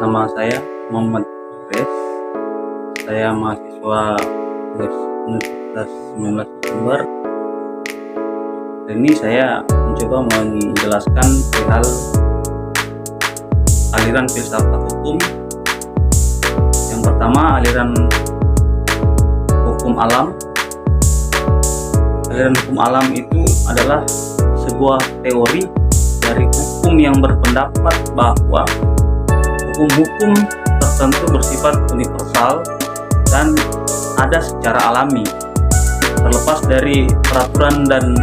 Nama saya Muhammad Res. Saya mahasiswa Universitas 19 September. Ini saya mencoba menjelaskan perihal aliran filsafat hukum. Yang pertama, aliran hukum alam. Aliran hukum alam itu adalah sebuah teori dari hukum yang berpendapat bahwa hukum-hukum tertentu bersifat universal dan ada secara alami, terlepas dari peraturan dan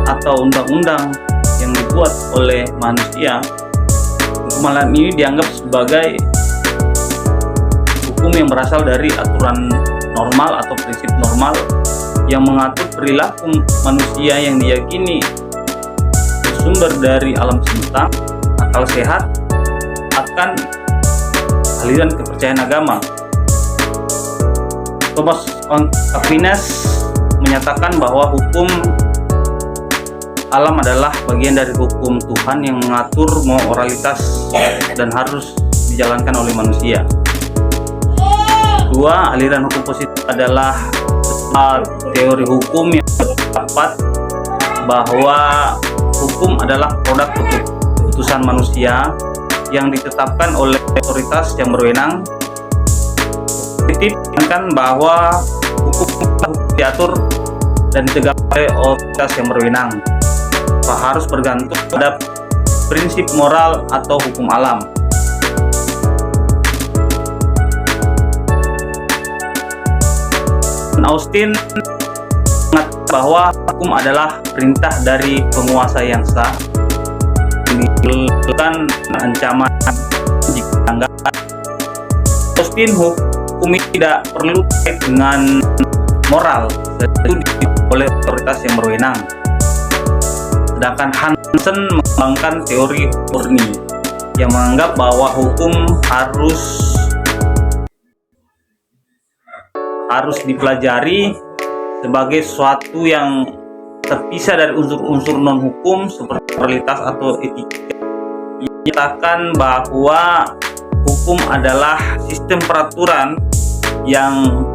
atau undang-undang yang dibuat oleh manusia. Hukum alam ini dianggap sebagai hukum yang berasal dari aturan normal atau prinsip normal yang mengatur perilaku manusia yang diyakini bersumber dari alam semesta, akal sehat, akan aliran kepercayaan agama. Thomas Aquinas menyatakan bahwa hukum alam adalah bagian dari hukum Tuhan yang mengatur moralitas dan harus dijalankan oleh manusia. Kedua, aliran hukum positif adalah teori hukum yang berpendapat bahwa hukum adalah produk keputusan manusia yang ditetapkan oleh otoritas yang berwenang. Ditetapkan bahwa hukum diatur dan ditegak oleh otoritas yang berwenang, harus bergantung pada prinsip moral atau hukum alam. Austin mengatakan bahwa hukum adalah perintah dari penguasa yang sah, menimbulkan ancaman jika dilanggar. Austin, hukum ini tidak perlu terkait dengan moral, itu oleh otoritas yang berwenang. Sedangkan Hansen mengembangkan teori murni yang menganggap bahwa hukum harus dipelajari sebagai sesuatu yang terpisah dari unsur-unsur non-hukum seperti moralitas atau etika. Ia menyatakan bahwa hukum adalah sistem peraturan yang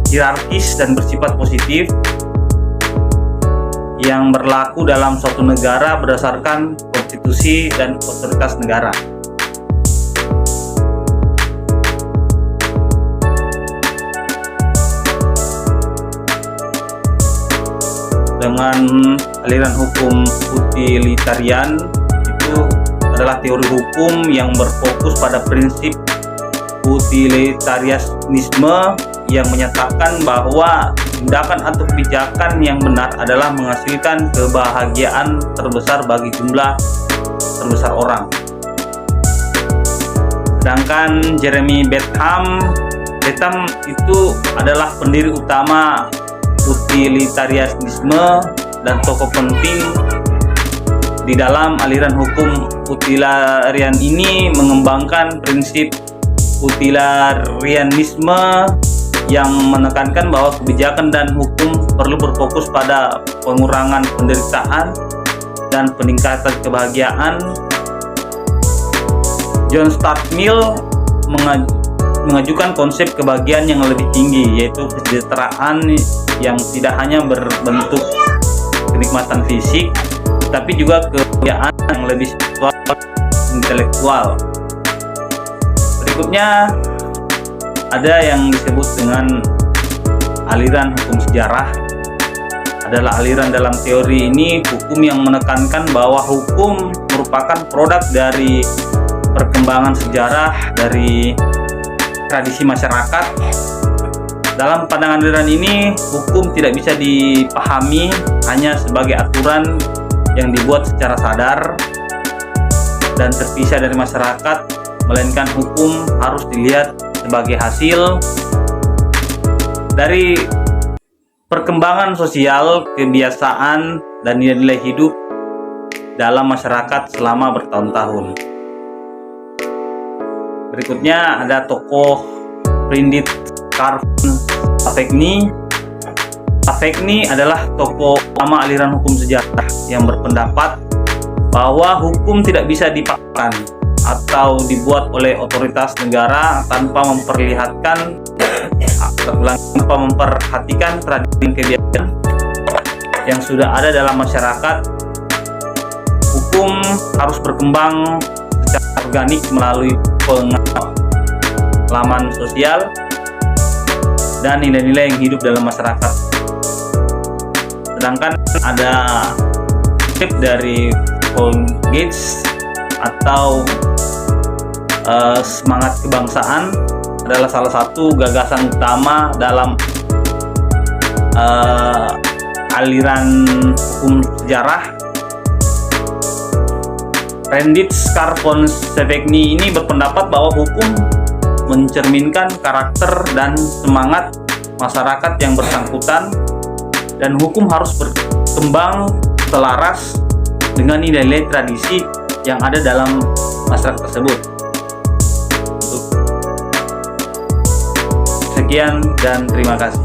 hierarkis dan bersifat positif yang berlaku dalam suatu negara berdasarkan konstitusi dan otoritas negara. Dengan aliran hukum utilitarian, itu adalah teori hukum yang berfokus pada prinsip utilitarianisme yang menyatakan bahwa tindakan atau kebijakan yang benar adalah menghasilkan kebahagiaan terbesar bagi jumlah terbesar orang. Sedangkan Jeremy Bentham itu adalah pendiri utama utilitarianisme dan tokoh penting di dalam aliran hukum utilitarian ini, mengembangkan prinsip utilitarianisme yang menekankan bahwa kebijakan dan hukum perlu berfokus pada pengurangan penderitaan dan peningkatan kebahagiaan. John Stuart Mill mengajukan konsep kebahagiaan yang lebih tinggi, yaitu kesejahteraan yang tidak hanya berbentuk kenikmatan fisik, tapi juga kebahagiaan yang lebih spiritual, intelektual. Berikutnya ada yang disebut dengan aliran hukum sejarah. Adalah aliran dalam teori ini hukum yang menekankan bahwa hukum merupakan produk dari perkembangan sejarah dari tradisi masyarakat. Dalam pandangan aliran ini, hukum tidak bisa dipahami hanya sebagai aturan yang dibuat secara sadar dan terpisah dari masyarakat, melainkan hukum harus dilihat sebagai hasil dari perkembangan sosial, kebiasaan, dan nilai-nilai hidup dalam masyarakat selama bertahun-tahun. Berikutnya ada tokoh Friedrich Carl Savigny. Savigny adalah tokoh utama aliran hukum sejarah yang berpendapat bahwa hukum tidak bisa dipaksakan atau dibuat oleh otoritas negara tanpa memperhatikan tradisi kebiasaan yang sudah ada dalam masyarakat. Hukum harus berkembang secara organik melalui pengalaman sosial dan nilai-nilai yang hidup dalam masyarakat. Sedangkan ada tip dari Paul Gates atau semangat kebangsaan adalah salah satu gagasan utama dalam aliran hukum sejarah. Renditz Scarpon-Sevigny ini berpendapat bahwa hukum mencerminkan karakter dan semangat masyarakat yang bersangkutan, dan hukum harus berkembang selaras dengan nilai-nilai tradisi yang ada dalam masyarakat tersebut. Sekian dan terima kasih.